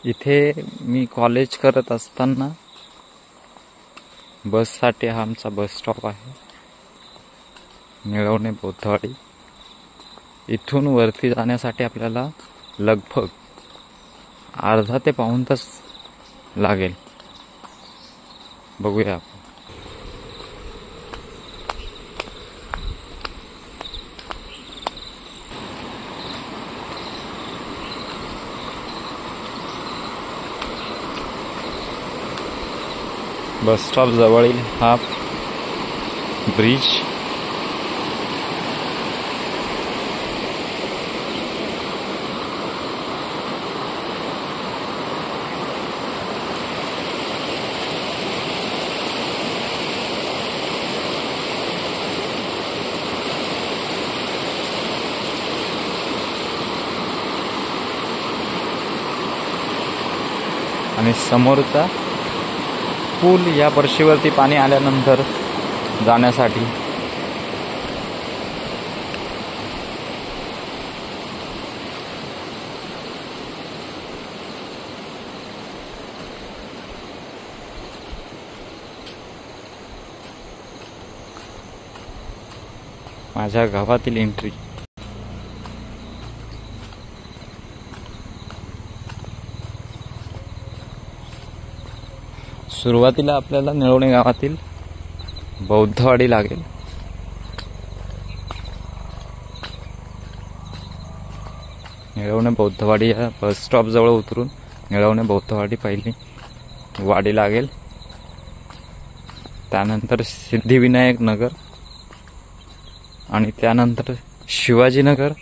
इथे मी कॉलेज करत असताना बससाठी हा आमचा बस स्टॉप आहे, निळवणे बौद्धवाडी. इथून वरती जाण्यासाठी आपल्याला लगभग अर्धा ते पाऊण तास लागेल. बघूया आपण. बस स्टॉप जवळील हा ब्रिज आणि समोरचा पूल या वर्षीवरती पाणी आल्यानंतर जाण्यासाठी. माझ्या गावातील एंट्री. सुरुवातीला आपल्याला निळवणे गावातील बौद्धवाडी लागेल. निळवणे बौद्धवाडी या बस स्टॉप जवळ उतरून निळवणे बौद्धवाडी पहिली वाडी लागेल. त्यानंतर सिद्धिविनायक नगर आणि त्यानंतर शिवाजीनगर.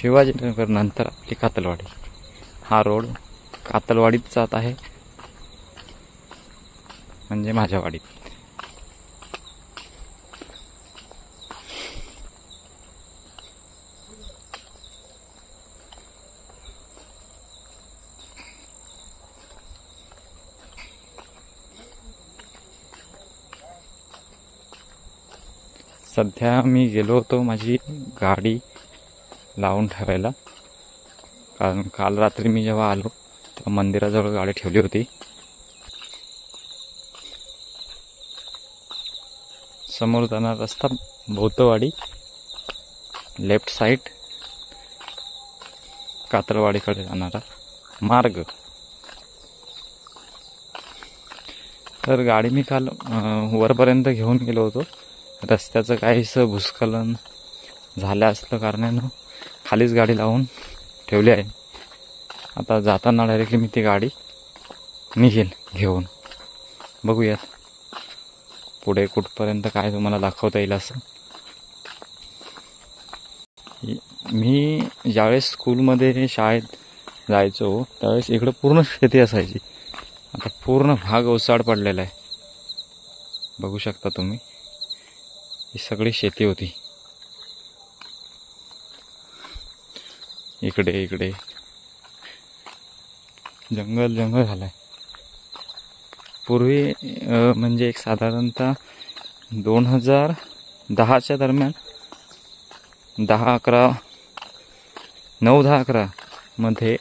शिवाजीनगर नंतर आपली कातलवाडी. हा रोड कातलवाडीत जात आहे, म्हणजे माझ्या वाडीत. सध्या मी गेलो होतो माझी गाडी लावून ठेवायला, कारण काल रात्री मी जेव्हा आलो तेव्हा मंदिराजवळ गाडी ठेवली होती. समोर जाणार रस्ता बौद्धवाडी, लेफ्ट साइड कातलवाडीकडे जाणारा मार्ग. तर गाडी मी काल वरपर्यंत घेऊन गेलो होतो. रस्त्याचं काहीसं भूस्खलन झालं असलं कारणानं खालीच गाडी लावून ठेवली आहे. आता जाताना डायरेक्टली मी ती गाडी निघेल घेऊन. बघूयात पुढे कुठपर्यंत काय तुम्हाला दाखवता येईल असं. मी ज्यावेळेस स्कूलमध्ये शाळेत जायचो त्यावेळेस इकडं पूर्ण शेती असायची. आता पूर्ण भाग ओसाड पडलेला आहे. बघू शकता तुम्ही, ही सगळी शेती होती. इकडे इकडे जंगल जंगल झालंय. पूर्वी म्हणजे एक साधारणतः 2010च्या दरम्यान 9-10-11 मध्ये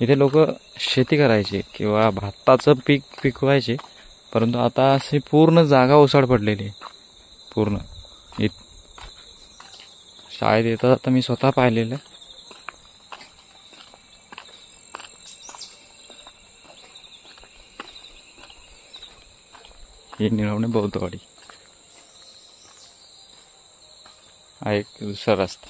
इथे लोक शेती करायचे किंवा भाताचं पीक पिकवायचे. परंतु आता असे पूर्ण जागा ओसाड पडलेली आहे. पूर्ण शाळेत येतात आता मी स्वतः पाहिलेलं आहे. ही निळवणे बौद्धवाडी हा एक दुसरा रस्ता.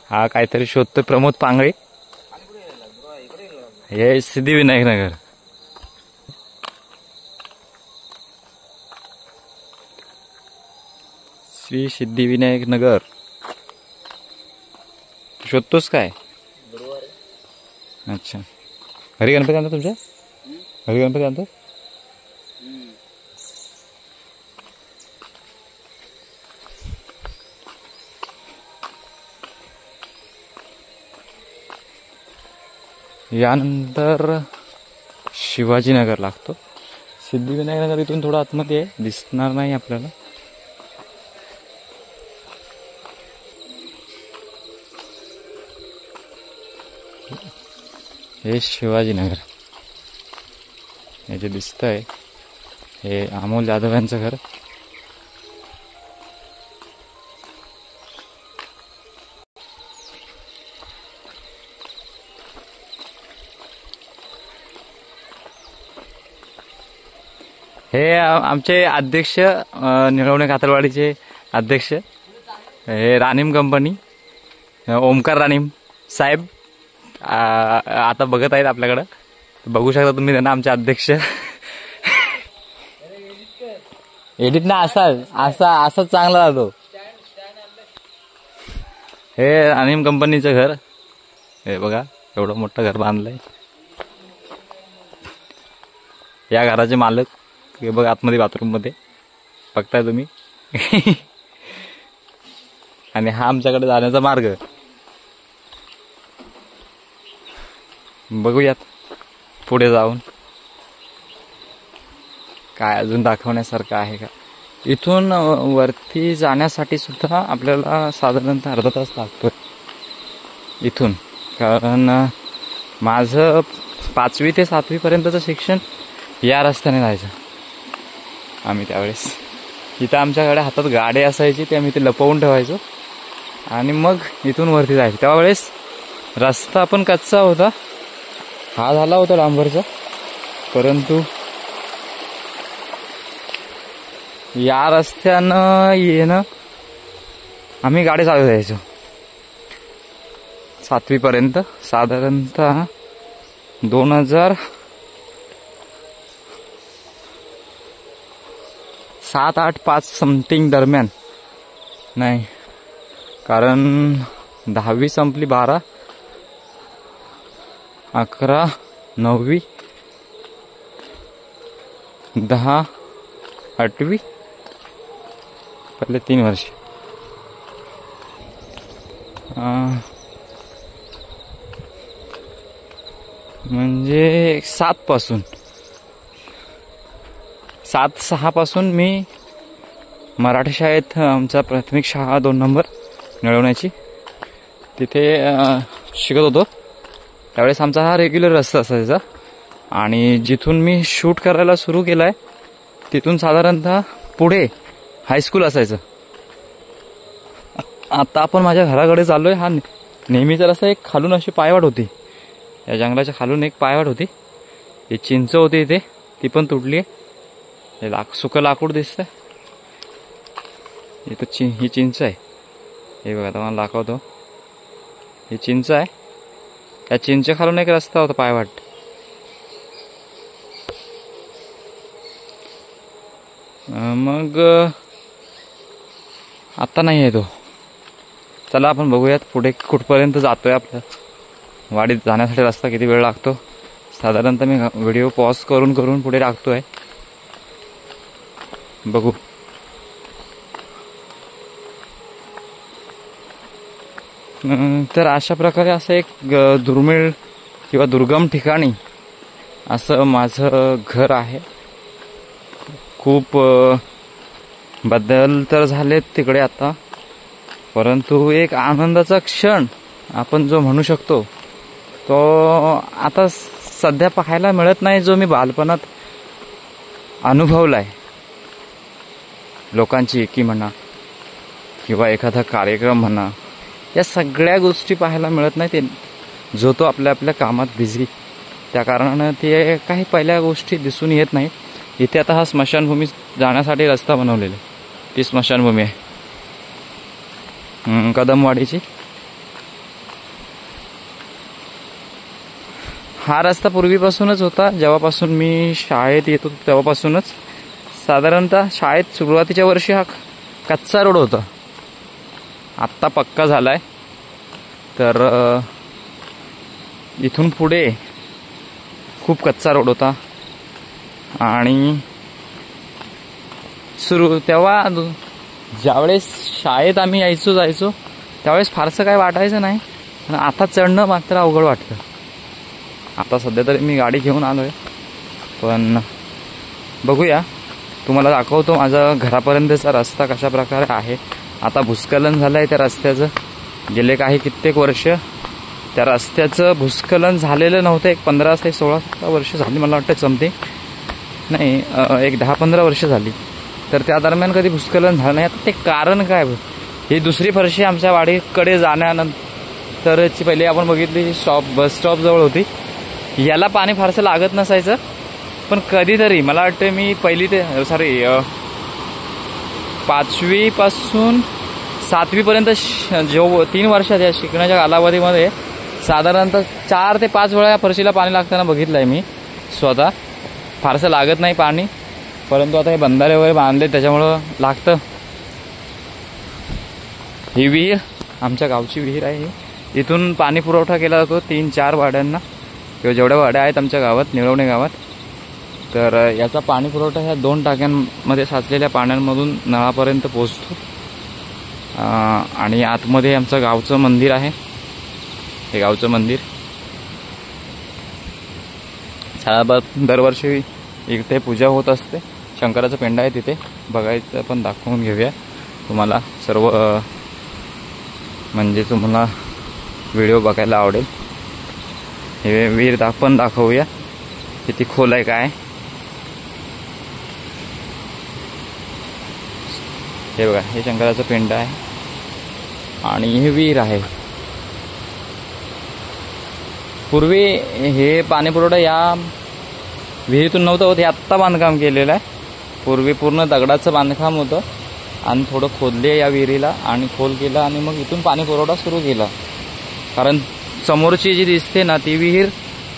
हा काहीतरी शोधतोय प्रमोद पांगळे. हे सिद्धिविनायक नगर. श्री सिद्धिविनायक नगर शोधतोस काय? अच्छा, घरी गणपती आणला तुमच्या? घरी गणपती आणतो. यानंतर शिवाजीनगर लागतो. सिद्धिविनायक नगर इथून थोडं आतमध्ये आहे, दिसणार नाही आपल्याला. हे शिवाजीनगर हे जे दिसतंय हे अमोल जाधव यांचं घर. हे आमचे अध्यक्ष निळवणे कातरवाडीचे अध्यक्ष, हे राणीम कंपनी, ओमकार राणीम साहेब आता बघत आहेत आपल्याकडं. बघू शकता तुम्ही त्यांना, आमचे अध्यक्ष. एडिट ना असा चांगला राहतो. हे राणीम कंपनीचं घर. हे बघा एवढं मोठं घर बांधलंय. या घराचे मालक हे बघा आतमध्ये बाथरूम मध्ये बघताय तुम्ही. आणि हा आमच्याकडे जाण्याचा मार्ग. बघूयात पुढे जाऊन काय अजून दाखवण्यासारखं आहे का. इथून वरती जाण्यासाठी सुद्धा आपल्याला साधारणतः अर्धा तास लागतो इथून. कारण माझं 5वी ते 7वी पर्यंतचं शिक्षण या रस्त्याने जायचं. आम्ही त्यावेळेस इथं आमच्याकडे हातात गाडी असायची, ते आम्ही ते लपवून ठेवायचो आणि मग इथून वरती जायचं. त्यावेळेस रस्ता पण कच्चा होता, हा झाला होता डांबरचा. परंतु या रस्त्यानं येणं आम्ही गाडी चालू जायचो 7वी पर्यंत. साधारणतः 2007-8-5 समथिंग दरम्यान. नाही, कारण 10वी संपली, 12, 11, 9वी, 10, 8वी, पहिले 3 वर्ष. म्हणजे 7-6 पासून मी मराठी शाळेत, आमचा प्राथमिक शाळा 2 नंबर निळवण्याची, तिथे शिकत होतो. त्यावेळेस आमचा हा रेग्युलर रस्ता असायचा. आणि जिथून मी शूट करायला सुरू केलाय तिथून साधारणतः पुढे हायस्कूल असायचं. आता आपण माझ्या घराकडे चाललोय. हा नेहमीचा रस्ता एक खालून अशी पायवाट होती, या जंगलाच्या खालून एक पायवाट होती. ही चिंच होती इथे, ती पण तुटली आहे. हे सुकं लाकूड दिसतंय इथं. ही चिंच आहे. हे बघा आता मला दाखवतो. ही चिंच आहे. या चिंच खालून एक रस्ता होता पायवाट. मग आता नाही आहे तो. चला आपण बघूयात पुढे कुठपर्यंत जातोय. आपल्या वाडीत जाण्यासाठी रस्ता किती वेळ लागतो. साधारणतः मी व्हिडिओ पॉज करून करून पुढे टाकतोय. बघू. तर अशा प्रकारे असं एक दुर्मिळ किंवा दुर्गम ठिकाणी असं माझं घर आहे. खूप बदल तर झालेत तिकडे आता, परंतु एक आनंदाचा क्षण आपण जो म्हणू शकतो तो आता सध्या पाहायला मिळत नाही, जो मी बालपणात अनुभवलाय. लोकांची एकी म्हणा किंवा एखादा कार्यक्रम म्हणा, या सगळ्या गोष्टी पाहायला मिळत नाही. ते जो तो आपल्या आपल्या कामात बिझी, त्या कारणानं ते काही पहिल्या गोष्टी दिसून येत नाही. इथे आता हा स्मशानभूमी जाण्यासाठी रस्ता बनवलेला आहे. ती स्मशानभूमी आहे कदमवाडीची. हा रस्ता पूर्वीपासूनच होता, जेव्हापासून मी शाळेत येत होतो तेव्हापासूनच. साधारणतः शाळेत सुरुवातीच्या वर्षी हा कच्चा रोड होता, आत्ता पक्का झालाय. तर इथून पुढे खूप कच्चा रोड होता. आणि तेव्हा ज्यावेळेस शाळेत आम्ही जायचो त्यावेळेस फारसं काय वाटायचं नाही, पण आता चढणं मात्र अवघड वाटतं. आता सध्या तरी मी गाडी घेऊन आलो आहे, पण बघूया, तुम्हाला दाखवतो माझा घरापर्यंतचा रस्ता कशा प्रकारे आहे. आता भूस्खलन झालं आहे त्या रस्त्याचं. गेले काही कित्येक वर्ष त्या रस्त्याचं भूस्खलन झालेलं नव्हतं. एक 15 ते 16 वर्ष झाली मला वाटतं, समथिंग नाही, एक 10-15 वर्ष झाली. तर त्या दरम्यान कधी भूस्खलन झालं नाही. आता ते कारण काय, ही दुसरी फरशी आमच्या वाडीकडे जाण्यानंतरची पहिली आपण बघितली बस स्टॉप जवळ होती. याला पाणी फारसं लागत नसायचं, पण कधीतरी मला वाटतं मी 5वी पासून 7वी पर्यंत जो 3 वर्षात या शिकण्याच्या कालावधीमध्ये साधारणतः 4 ते 5 वेळा फरशीला पाणी लागताना बघितलंय मी स्वतः. फारसं लागत नाही पाणी, परंतु आता हे बंधारे वगैरे बांधले त्याच्यामुळं लागतं. ही विहीर आमच्या गावची विहीर आहे. इथून पाणी पुरवठा केला जातो 3-4 वाड्यांना, किंवा जेवढ्या वाड्या आहेत आमच्या गावात, निळवणे गावात. तर याचा पाणी पुरवठा ह्या 2 टाक्यांमध्ये साचलेल्या पाण्यामधून नळापर्यंत पोहोचतो. आणि आतमध्ये आमचं गावचं मंदिर आहे. हे गावचं मंदिर दरवर्षी इथे पूजा होत असते. शंकराचं पेंड आहे तिथे, बघायचं पण दाखवून घेऊया तुम्हाला सर्व, म्हणजे तुम्हाला व्हिडिओ बघायला आवडेल. हे विहीर पण दाखवूया किती खोल आहे काय. हे बघा, हे शंकराचं पेंड आहे आणि हे विहीर आहे. पूर्वी हे पाणी पुरवठा या विहिरीतून नव्हतं होत, हे आत्ता बांधकाम केलेलं आहे. पूर्वी पूर्ण दगडाचं बांधकाम होतं आणि थोडं खोदले या विहिरीला आणि खोल केलं आणि मग इथून पाणी पुरवठा सुरू केला. कारण समोरची जी दिसते ना ती विहीर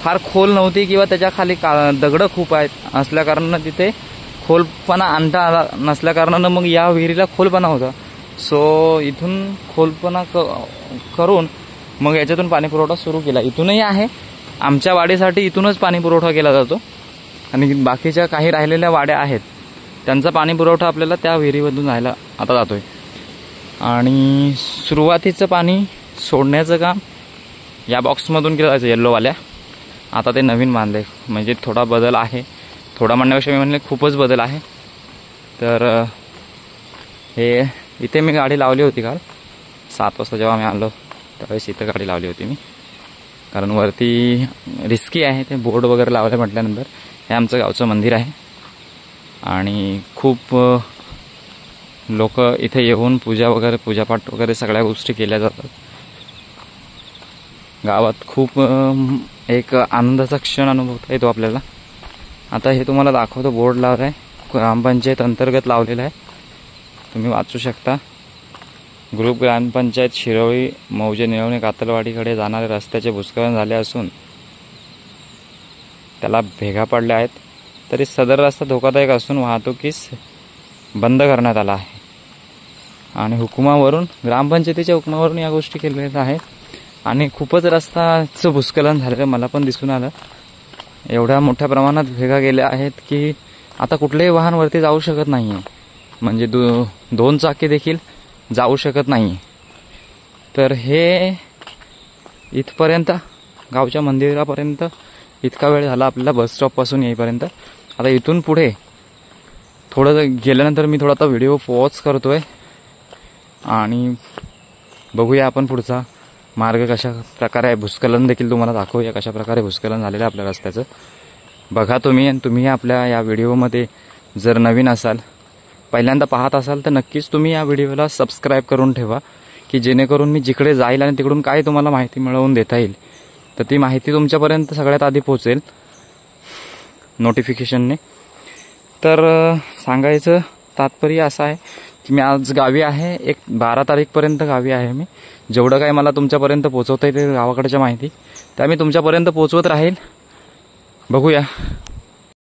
फार खोल नव्हती, किंवा त्याच्या खाली दगडं खूप आहेत असल्या कारणानं तिथे खोलपणा आणता आला नसल्या कारणानं मग या विहिरीला खोलपणा होता. सो इथून खोलपणा करून मग याच्यातून पाणी पुरवठा सुरू केला. इथूनही आहे, आमच्या वाडीसाठी इथूनच पाणी पुरवठा केला जातो. आणि बाकीच्या काही राहिलेल्या वाड्या आहेत त्यांचा पाणी पुरवठा आपल्याला त्या विहिरीमधून जायला आता जातोय. आणि सुरुवातीचं पाणी सोडण्याचं काम या बॉक्समधून केलं जायचं येल्लोवाल्या. आता ते नवीन बांधले, म्हणजे थोडा बदल आहे. थोडा म्हणण्यापेक्षा मी म्हणले खूपच बदल आहे. तर हे इथे मी गाडी लावली होती काल 7 वाजता जेव्हा मी आलो त्यावेळेस इथं गाडी लावली होती मी, कारण वरती रिस्की आहे ते बोर्ड वगैरे लावले म्हटल्यानंतर. हे आमचं गावचं मंदिर आहे आणि खूप लोक इथे येऊन पूजापाठ वगैरे सगळ्या गोष्टी केल्या जातात. गावात खूप एक आनंदाचा क्षण अनुभवता येतो आपल्याला. आता हे तुम्हाला दाखवतो, बोर्ड लावला आहे, ग्रामपंचायत अंतर्गत लावलेला आहे, तुम्ही वाचू शकता. ग्रुप ग्रामपंचायत शिरोळी मौजे निळवणे कातलवाडीकडे जाणाऱ्या रस्त्याचे भूस्खलन झाले असून त्याला भेगा पडल्या आहेत. तरी सदर रस्ता धोकादायक असून वाहतुकीस बंद करण्यात आला आहे. आणि हुकुमावरून, ग्रामपंचायतीच्या हुकुमावरून या गोष्टी केलेल्या आहेत. आणि खूपच रस्त्याचं भूस्खलन झालेलं मला पण दिसून आलं. एवढ्या मोठ्या प्रमाणात भेगा गेल्या आहेत की आता कुठलेही वाहन वरती जाऊ शकत नाही आहे, म्हणजे 2 चाकी देखील जाऊ शकत नाही. तर हे इथपर्यंत गावच्या मंदिरापर्यंत इतका वेळ झाला आपल्याला बस स्टॉपपासून येईपर्यंत. आता इथून पुढे थोडं गेल्यानंतर मी थोडा आता व्हिडिओ पॉज करतोय आणि बघूया आपण पुढचा मार्ग कशा प्रकारे आहे. भूस्खलन देखील तुम्हाला दाखवूया कशा प्रकारे भूस्खलन झालेलं आहे आपल्या रस्त्याचं. बघा तुम्ही, आणि तुम्ही आपल्या या व्हिडिओमध्ये जर नवीन असाल, पहिल्यांदा पाहत असाल तर नक्कीच तुम्ही या व्हिडिओला सबस्क्राईब करून ठेवा, की जेणेकरून मी जिकडे जाईल आणि तिकडून काय तुम्हाला माहिती मिळवून देता येईल तर ती माहिती तुमच्यापर्यंत सगळ्यात आधी पोहोचेल नोटिफिकेशनने. तर सांगायचं तात्पर्य असं आहे की मी आज गावी आहे, एक 12 तारीखपर्यंत गावी आहे मी. जेवढं काय मला तुमच्यापर्यंत पोहोचवता येईल गावाकडच्या माहिती त्या मी तुमच्यापर्यंत पोहोचवत राहील. बघूया